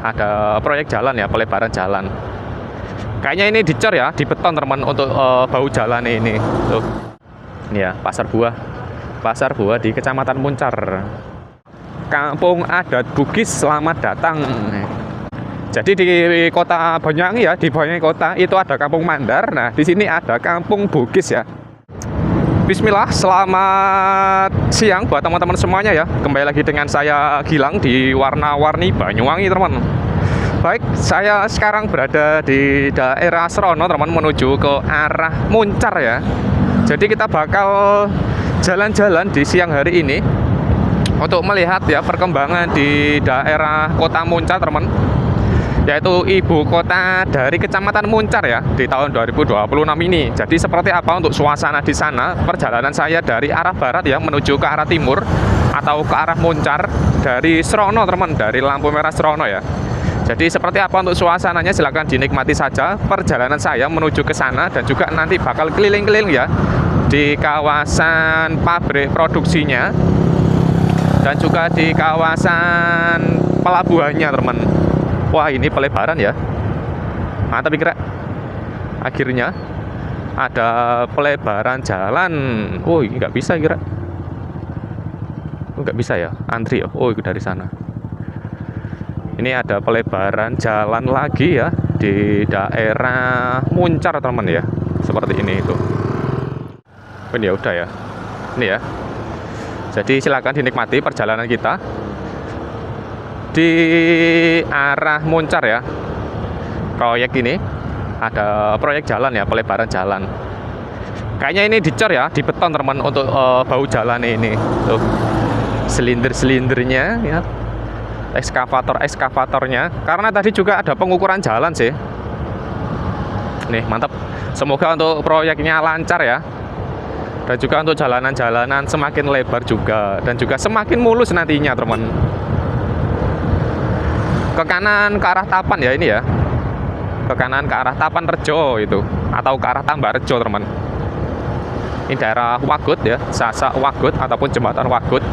ada proyek jalan ya, pelebaran jalan. Kayaknya ini dicor ya, di beton teman untuk bau jalan ini. Tuh. Ini ya, pasar buah. Pasar buah di Kecamatan Muncar. Kampung Adat Bugis, selamat datang. Jadi di kota Banyuwangi ya, di Banyuwangi kota itu ada Kampung Mandar. Nah, di sini ada Kampung Bugis ya. Bismillah, selamat siang buat teman-teman semuanya ya. Kembali lagi dengan saya Gilang di Warna-Warni Banyuwangi, teman. Baik, saya sekarang berada di daerah Srono, teman, menuju ke arah Muncar ya. Jadi kita bakal jalan-jalan di siang hari ini untuk melihat ya perkembangan di daerah Kota Muncar, teman. Yaitu ibu kota dari Kecamatan Muncar ya di tahun 2026 ini. Jadi seperti apa untuk suasana di sana? Perjalanan saya dari arah barat ya menuju ke arah timur atau ke arah Muncar dari Srono, teman, dari lampu merah Srono ya. Jadi seperti apa untuk suasananya, silahkan dinikmati saja perjalanan saya menuju ke sana, dan juga nanti bakal keliling-keliling ya di kawasan pabrik produksinya dan juga di kawasan pelabuhannya, teman. Wah, ini pelebaran ya, mantap kira. Akhirnya ada pelebaran jalan. Oh, ini nggak bisa kira. Oh, nggak bisa ya, antri ya. Oh, itu dari sana. Ini ada pelebaran jalan lagi ya di daerah Muncar, teman ya. Seperti ini itu. Ini ya udah ya. Ini ya. Jadi silakan dinikmati perjalanan kita di arah Muncar ya. Proyek ini ada proyek jalan ya, pelebaran jalan. Kayaknya ini dicor ya, di beton, teman, untuk bau jalan ini. Tuh. Silinder-silindernya ya. Ekskavatornya. Karena tadi juga ada pengukuran jalan sih. Nih, mantap. Semoga untuk proyeknya lancar ya. Dan juga untuk jalanan-jalanan semakin lebar juga, dan juga semakin mulus nantinya, teman. Ke kanan ke arah Tapan ya ini ya. Ke kanan ke arah Tapan Rejo itu, atau ke arah Tambak Rejo, teman. Ini daerah Wagut ya, Sasak Wagut ataupun jembatan Wagut.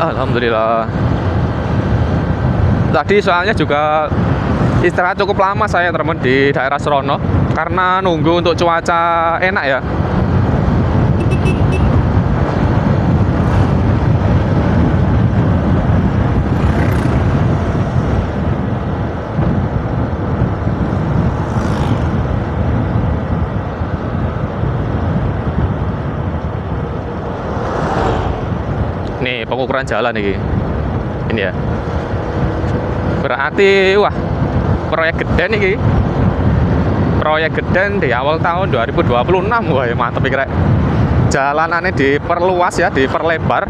Alhamdulillah. Tadi soalnya juga istirahat cukup lama saya, teman, di daerah Srono karena nunggu untuk cuaca enak ya. Nih pengukuran jalan ini ya. Berarti wah, proyek gede nih. Proyek gede di awal tahun 2026. Wah, ya mantap kira. Jalanannya diperluas ya, diperlebar.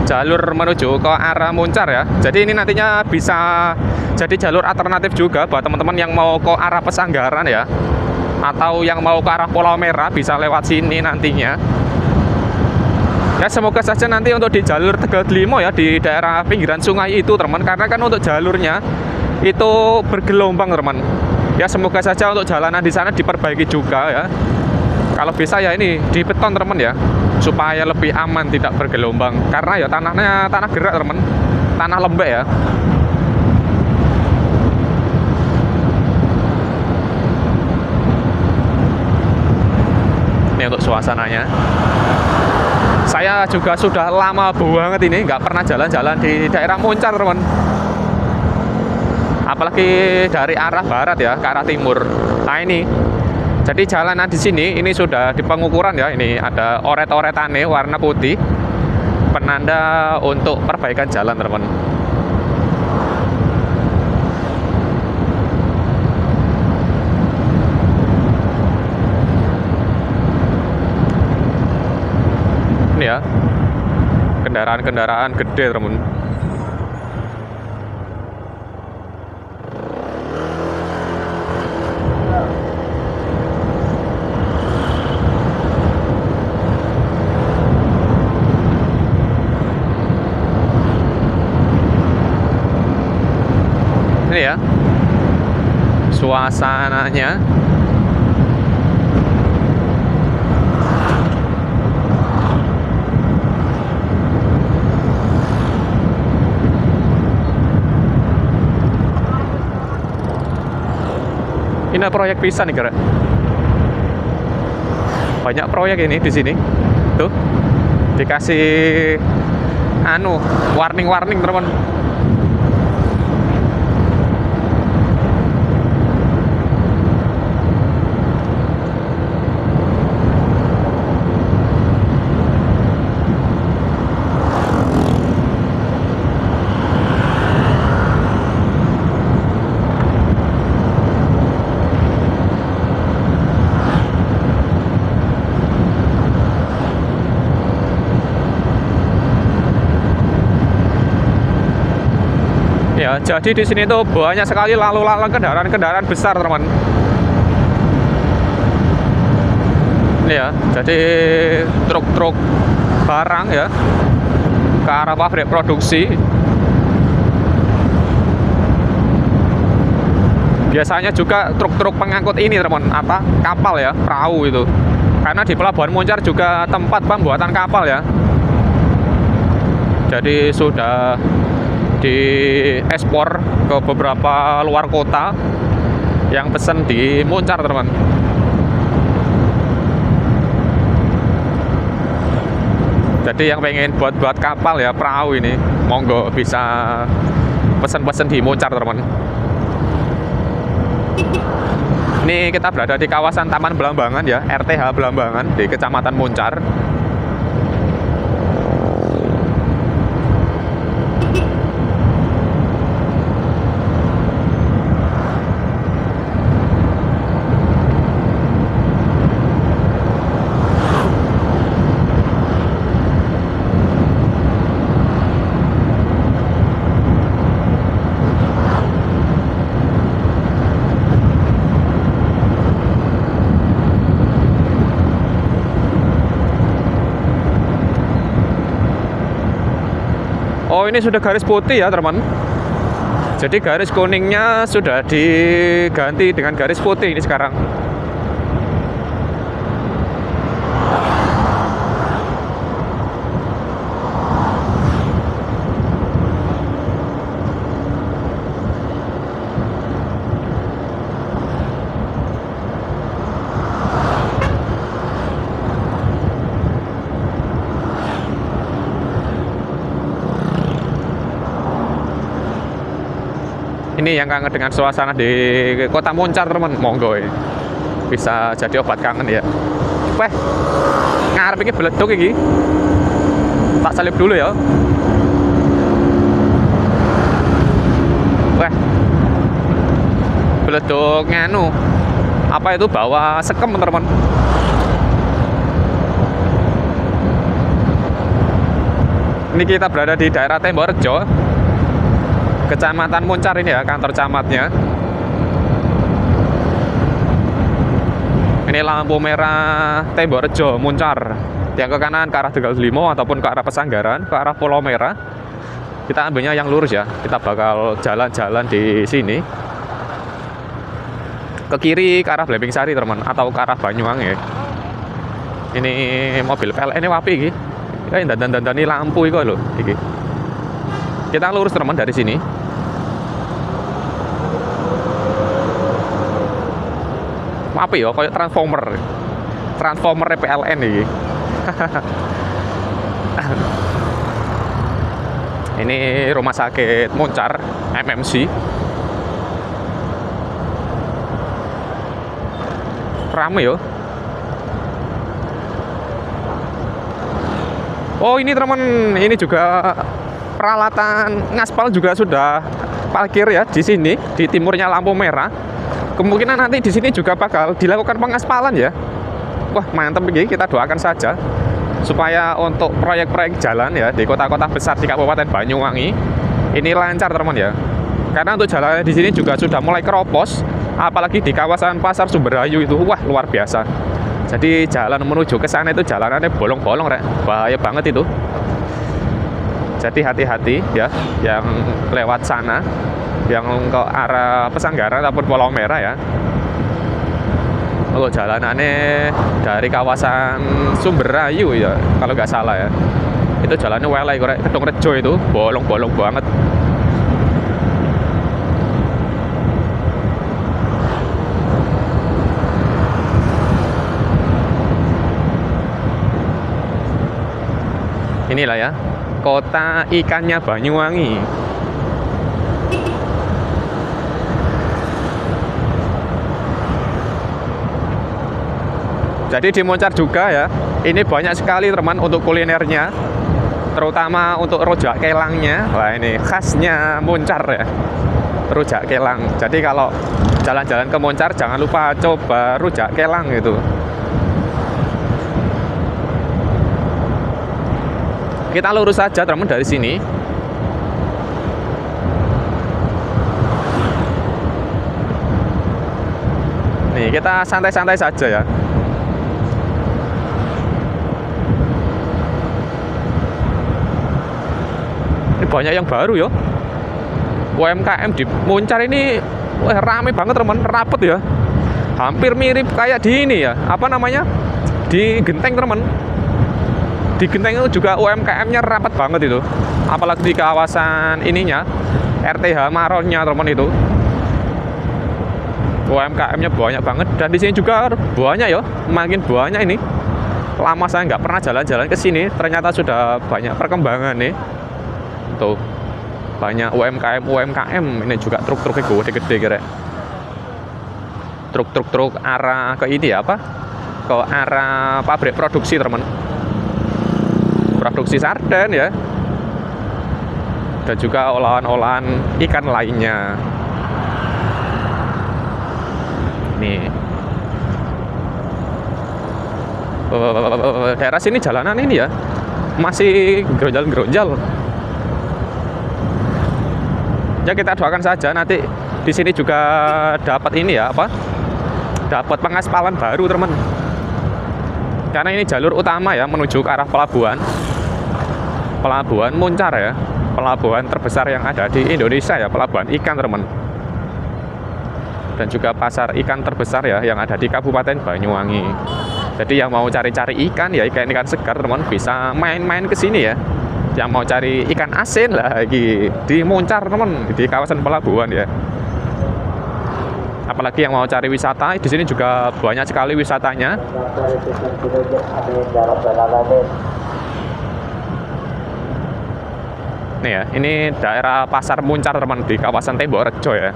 Jalur menuju ke arah Muncar ya. Jadi ini nantinya bisa jadi jalur alternatif juga buat teman-teman yang mau ke arah Pesanggaran ya, atau yang mau ke arah Pulau Merah bisa lewat sini nantinya. Ya, semoga saja nanti untuk di jalur Tegal Delimo ya, di daerah pinggiran sungai itu, teman, karena kan untuk jalurnya itu bergelombang, teman. Ya, semoga saja untuk jalanan di sana diperbaiki juga ya. Kalau bisa ya ini di beton, teman ya, supaya lebih aman, tidak bergelombang. Karena ya tanahnya tanah gerak, teman. Tanah lembek ya. Ini untuk suasananya. Saya juga sudah lama banget ini nggak pernah jalan-jalan di daerah Muncar, teman. Apalagi dari arah barat ya ke arah timur. Nah ini, jadi jalanan di sini ini sudah di pengukuran ya. Ini ada oret-oretannya warna putih, penanda untuk perbaikan jalan, teman. Ini ya, kendaraan-kendaraan gede, teman. Ini ya suasananya. Ini proyek pisan nih, kira. Banyak proyek ini di sini. Tuh. Dikasih warning-warning, teman. Ya, jadi di sini tuh banyak sekali lalu lalang kendaraan-kendaraan besar, teman. Ini ya, jadi truk-truk barang ya ke arah pabrik produksi. Biasanya juga truk-truk pengangkut ini, teman, kapal ya, perahu itu. Karena di Pelabuhan Moncar juga tempat pembuatan kapal ya. Jadi sudah diekspor ke beberapa luar kota yang pesen di Moncar, teman. Jadi yang pengen buat kapal ya, perahu ini, monggo bisa pesen-pesen di Moncar, teman. Ini kita berada di kawasan Taman Belambangan ya, RTH Belambangan di Kecamatan Moncar. Oh, ini sudah garis putih ya, teman. Jadi garis kuningnya sudah diganti dengan garis putih ini sekarang. Ini yang kangen dengan suasana di kota Moncar, teman, monggo ya. Bisa jadi obat kangen ya. Weh, ngarep ini beleduk ini. Tak salip dulu ya. Weh, beleduk apa itu, bawa sekem, teman. Ini kita berada di daerah Temborejo, Kecamatan Moncar ini ya, kantor camatnya. Ini lampu merah Temborejo Moncar. Yang ke kanan ke arah Tegal Limo ataupun ke arah Pesanggaran, ke arah Pulau Merah. Kita ambilnya yang lurus ya. Kita bakal jalan-jalan di sini. Ke kiri ke arah Blembing Sari, teman, atau ke arah Banyuwangi. Ini mobil PLN ini wapi iki. Ya dandan-dandani lampu iki lho iki. Kita lurus, teman, dari sini. Apa ya, kayak transformer PLN ini. Ini rumah sakit Moncar MMC. Rame ya. Oh, ini, teman, ini juga peralatan ngaspal juga sudah parkir ya di sini, di timurnya lampu merah. Kemungkinan nanti di sini juga bakal dilakukan pengaspalan ya. Wah, mantap ini, kita doakan saja supaya untuk proyek-proyek jalan ya di kota-kota besar di Kabupaten Banyuwangi ini lancar, teman ya. Karena untuk jalan di sini juga sudah mulai keropos, apalagi di kawasan Pasar Sumberayu itu, wah, luar biasa. Jadi jalan menuju ke sana itu jalanannya bolong-bolong, rek. Bahaya banget itu. Jadi hati-hati ya yang lewat sana, yang ke arah Pesanggaran ataupun Pulau Merah ya. Kalau jalanannya dari kawasan Sumberayu ya, kalau nggak salah ya, itu jalannya welai korek Kedungrejo itu bolong-bolong banget. Inilah ya kota ikannya Banyuwangi. Jadi di Moncar juga ya, ini banyak sekali teman untuk kulinernya, terutama untuk rujak kelangnya. Wah, ini khasnya Moncar ya, rujak kelang. Jadi kalau jalan-jalan ke Moncar jangan lupa coba rujak kelang gitu. Kita lurus saja teman dari sini. Nih, kita santai-santai saja ya. Ini banyak yang baru ya. UMKM di Moncar ini rame banget teman, rapet ya. Hampir mirip kayak di ini ya, apa namanya? Di Genteng teman. Di Genteng itu juga UMKM-nya rapat banget itu. Apalagi di kawasan ininya, RTH Maronnya teman itu. UMKM-nya banyak banget, dan di sini juga banyak ya, makin banyak ini. Lama saya nggak pernah jalan-jalan ke sini, ternyata sudah banyak perkembangan nih. Tuh, banyak UMKM. Ini juga truk-truknya gede-gede kira. Truk arah ke ini ya, apa? Ke arah pabrik produksi teman. Produksi sarden ya, dan juga olahan-olahan ikan lainnya. Nih, daerah sini jalanan ini ya masih geronjal-geronjal. Ya kita doakan saja nanti di sini juga dapat ini ya, apa? Dapat pengaspalan baru teman. Karena ini jalur utama ya menuju ke arah pelabuhan Moncar ya, pelabuhan terbesar yang ada di Indonesia ya, pelabuhan ikan teman, dan juga pasar ikan terbesar ya yang ada di Kabupaten Banyuwangi. Jadi yang mau cari-cari ikan ya, ikan segar teman, bisa main-main ke sini ya. Yang mau cari ikan asin lagi di Moncar teman, di kawasan pelabuhan ya. Apalagi yang mau cari wisata, di sini juga banyak sekali wisatanya. Nih ya, ini daerah Pasar Moncar teman, di kawasan Tembok Rejo ya.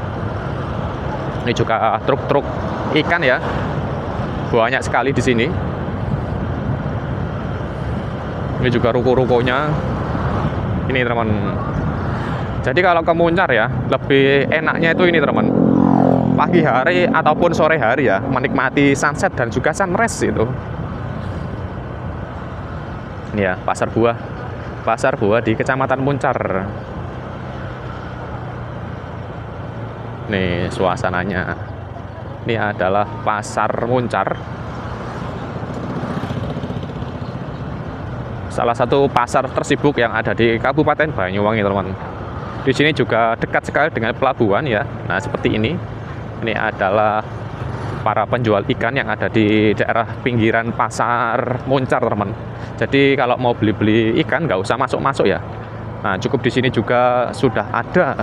Ini juga truk-truk ikan ya, banyak sekali di sini. Ini juga ruko-rukonya. Ini teman. Jadi kalau ke Moncar ya, lebih enaknya itu ini teman, pagi hari ataupun sore hari ya, menikmati sunset dan juga sunrise itu. Ini ya, pasar buah di Kecamatan Moncar. Nih suasananya. Ini adalah pasar Moncar, salah satu pasar tersibuk yang ada di Kabupaten Banyuwangi teman. Di sini juga dekat sekali dengan pelabuhan ya. Nah seperti ini. Ini adalah para penjual ikan yang ada di daerah pinggiran pasar Moncar teman. Jadi kalau mau beli-beli ikan nggak usah masuk-masuk ya. Nah cukup di sini juga sudah ada.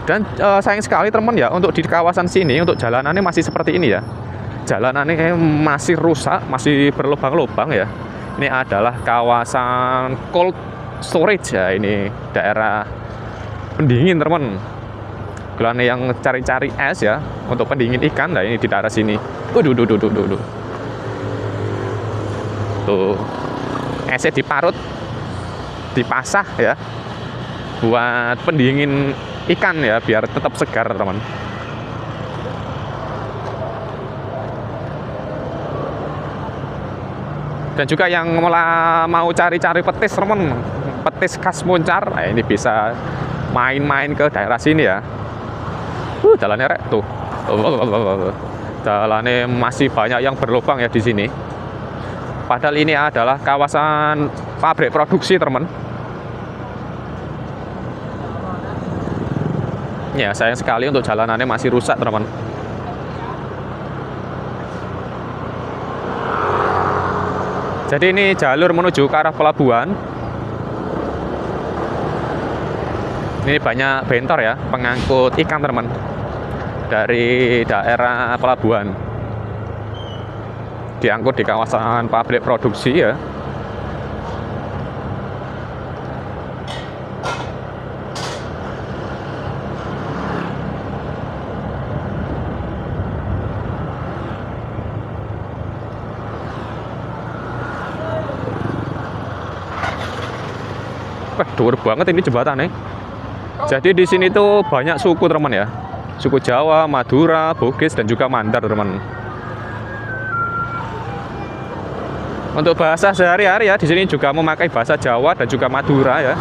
Dan sayang sekali teman ya, untuk di kawasan sini untuk jalanannya masih seperti ini ya. Jalanannya masih rusak, masih berlubang-lubang ya. Ini adalah kawasan cold storage ya, ini daerah pendingin teman. Kalian yang cari-cari es ya untuk pendingin ikan, nah ini di daerah sini. Tuh, esnya diparut, dipasah ya, buat pendingin ikan ya, biar tetap segar teman. Dan juga yang mau cari-cari petis teman, petis khas Moncar, nah ini bisa main-main ke daerah sini ya. Jalannya rek tuh. Jalannya masih banyak yang berlubang ya di sini. Padahal ini adalah kawasan pabrik produksi teman. Ya, sayang sekali untuk jalanannya masih rusak, teman. Jadi ini jalur menuju ke arah pelabuhan. Ini banyak bentor ya, pengangkut ikan, teman, dari daerah pelabuhan. Diangkut di kawasan pabrik produksi ya. Wah, dhuwur banget ini jembatannya. Jadi di sini tuh banyak suku, teman ya. Suku Jawa, Madura, Bugis, dan juga Mandar, teman. Untuk bahasa sehari-hari ya, di sini juga memakai bahasa Jawa dan juga Madura ya.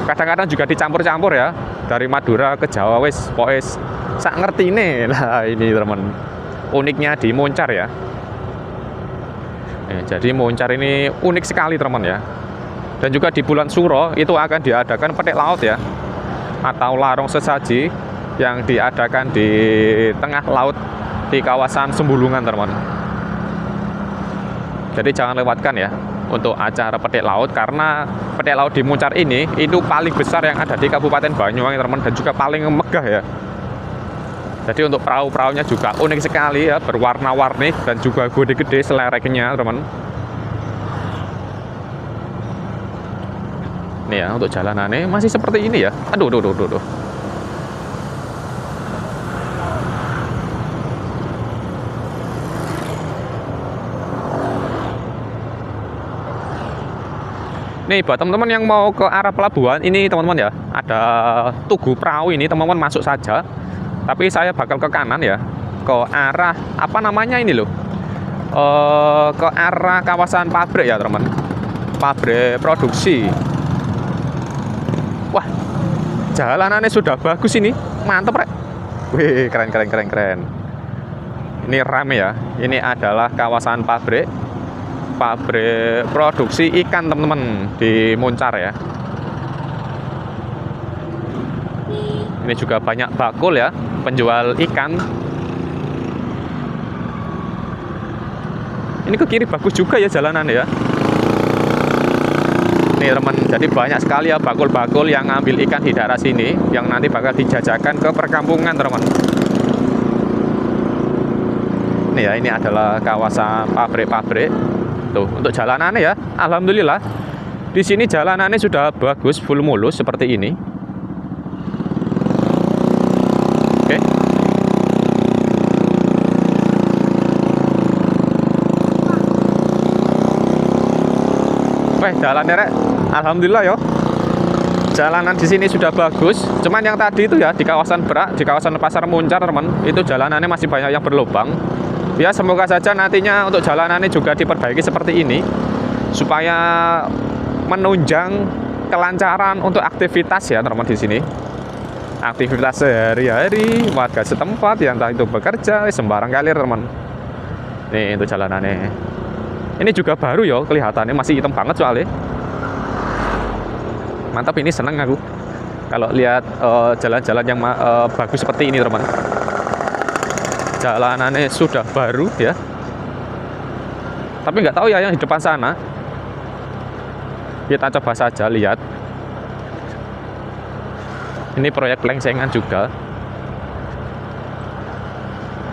Kadang-kadang juga dicampur-campur ya, dari Madura ke Jawa, wes poes sak ngerti nih lah ini, teman. Uniknya di Moncar ya. Jadi Moncar ini unik sekali, teman ya. Dan juga di bulan Suro itu akan diadakan petik laut ya, atau larung sesaji yang diadakan di tengah laut di kawasan Sembulungan, teman. Jadi jangan lewatkan ya untuk acara petik laut, karena petik laut di Moncar ini itu paling besar yang ada di Kabupaten Banyuwangi, teman, dan juga paling megah ya. Jadi untuk perahu-perahunya juga unik sekali ya, berwarna-warni dan juga gede-gede selereknya, teman. Nih ya, untuk jalanannya masih seperti ini ya. Aduh. Nih buat teman-teman yang mau ke arah pelabuhan ini, teman-teman ya, ada tugu perahu ini, teman-teman masuk saja. Tapi saya bakal ke kanan ya, ke arah apa namanya ini loh, ke arah kawasan pabrik ya, teman. Pabrik produksi. Wah, jalanannya sudah bagus ini, mantep rek. Wih, keren. Ini rame ya. Ini adalah kawasan pabrik produksi ikan, teman-teman, di Moncar ya. Ini juga banyak bakul ya, penjual ikan. Ini ke kiri bagus juga ya jalanan ya. Nih, teman, jadi banyak sekali ya bakul-bakul yang ngambil ikan di daerah sini, yang nanti bakal dijajakan ke perkampungan, teman. Nih ya, ini adalah kawasan pabrik-pabrik. Tuh, untuk jalanannya ya, alhamdulillah di sini jalanannya sudah bagus, full mulus seperti ini. Oke. Weh, jalannya rek, alhamdulillah yo. Jalanan di sini sudah bagus. Cuman yang tadi itu ya di kawasan Berak, di kawasan Pasar Moncar, teman, itu jalanannya masih banyak yang berlubang. Ya, semoga saja nantinya untuk jalanannya juga diperbaiki seperti ini, supaya menunjang kelancaran untuk aktivitas ya, teman, di sini. Aktivitas sehari-hari warga setempat, yang entah itu bekerja sembarang kali, teman. Nih untuk jalanannya. Ini juga baru ya, kelihatannya masih hitam banget soalnya. Mantap, ini seneng aku kalau lihat jalan-jalan yang bagus seperti ini, teman. Jalanannya sudah baru ya. Tapi nggak tahu ya yang di depan sana. Kita coba saja lihat. Ini proyek pelengsengan juga.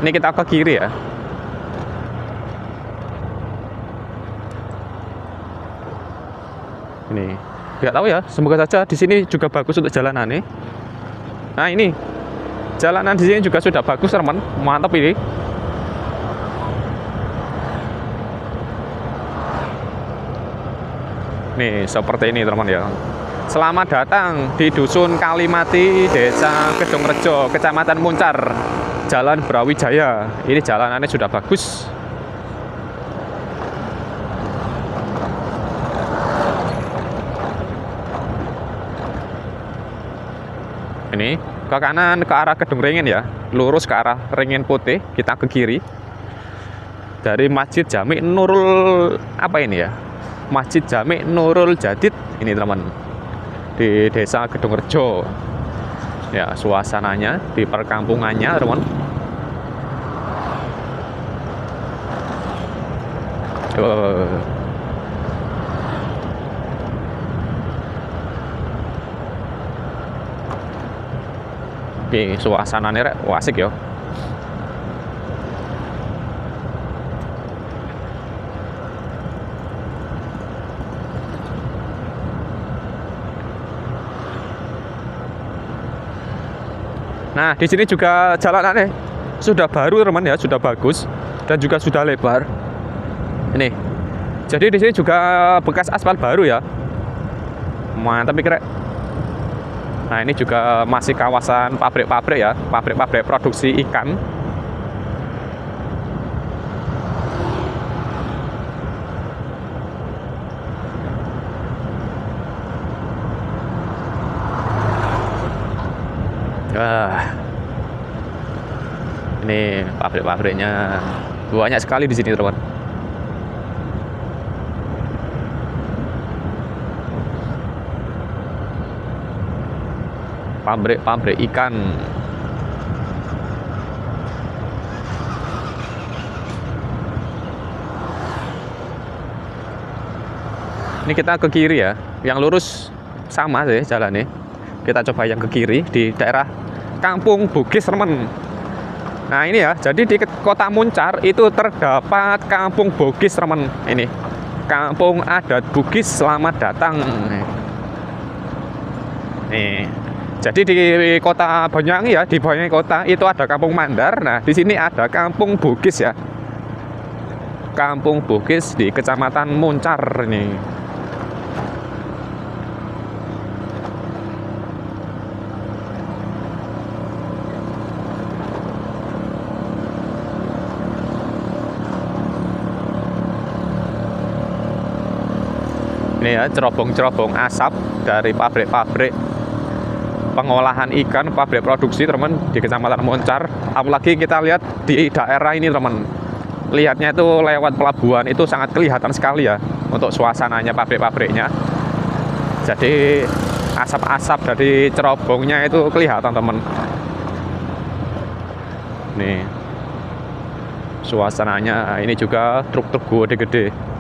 Ini kita ke kiri ya. Ini nggak tahu ya, semoga saja di sini juga bagus untuk jalanan nih. Nah, ini jalanan di sini juga sudah bagus, teman, mantap ini. Nih seperti ini, teman ya. Selamat datang di Dusun Kalimati, Desa Kedungrejo, Kecamatan Moncar, Jalan Brawijaya. Ini jalanannya sudah bagus. Ini ke kanan ke arah Kedung Ringin ya, lurus ke arah Ringin Putih, kita ke kiri. Dari Masjid Jami Nurul apa ini ya? Masjid Jami Nurul Jadid ini, teman, di Desa Kedungrejo. Ya, suasananya di perkampungannya, teman. Oke, suasananya rek asik ya. Nah, di sini juga jalanannya sudah baru, teman ya, sudah bagus dan juga sudah lebar. Ini. Jadi di sini juga bekas aspal baru ya. Mantap kira. Nah, ini juga masih kawasan pabrik-pabrik ya, pabrik-pabrik produksi ikan. Ini pabrik-pabriknya banyak sekali di sini, teman. Pabrik-pabrik ikan. Ini kita ke kiri ya, yang lurus sama sih jalannya. Kita coba yang ke kiri di daerah Kampung Bugis, teman. Nah ini ya, jadi di Kota Muncar itu terdapat Kampung Bugis, teman. Ini Kampung Adat Bugis, selamat datang. Nih, jadi di Kota Banyuwangi ya, di Banyuwangi Kota itu ada Kampung Mandar. Nah di sini ada Kampung Bugis ya, Kampung Bugis di Kecamatan Muncar nih. Ini ya, cerobong-cerobong asap dari pabrik-pabrik pengolahan ikan, pabrik produksi, teman, di Kecamatan Muncar. Apalagi kita lihat di daerah ini, teman, lihatnya itu lewat pelabuhan itu sangat kelihatan sekali ya untuk suasananya pabrik-pabriknya. Jadi asap-asap dari cerobongnya itu kelihatan, teman. Nih suasananya. Ini juga truk-truk gede-gede.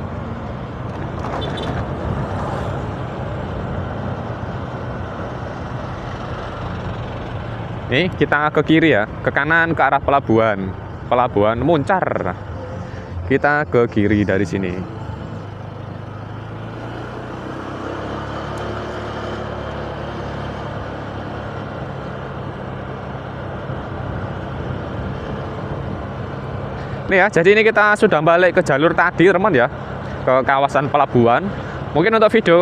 Nih kita ke kiri ya, ke kanan ke arah pelabuhan Muncar. Kita ke kiri dari sini. Nih ya, jadi ini kita sudah balik ke jalur tadi, teman ya, ke kawasan pelabuhan. Mungkin untuk video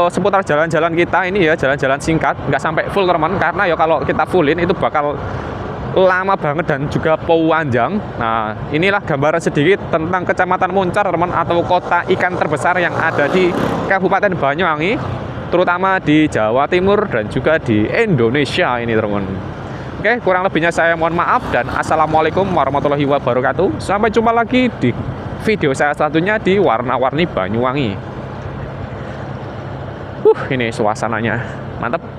seputar jalan-jalan kita ini ya, jalan-jalan singkat, nggak sampai full, teman, karena ya kalau kita fullin itu bakal lama banget dan juga panjang. Nah, inilah gambaran sedikit tentang Kecamatan Muncar, teman, atau kota ikan terbesar yang ada di Kabupaten Banyuwangi, terutama di Jawa Timur dan juga di Indonesia ini, teman. Oke, kurang lebihnya saya mohon maaf dan assalamualaikum warahmatullahi wabarakatuh. Sampai jumpa lagi di video saya selanjutnya di Warna-Warni Banyuwangi. Ini suasananya mantap.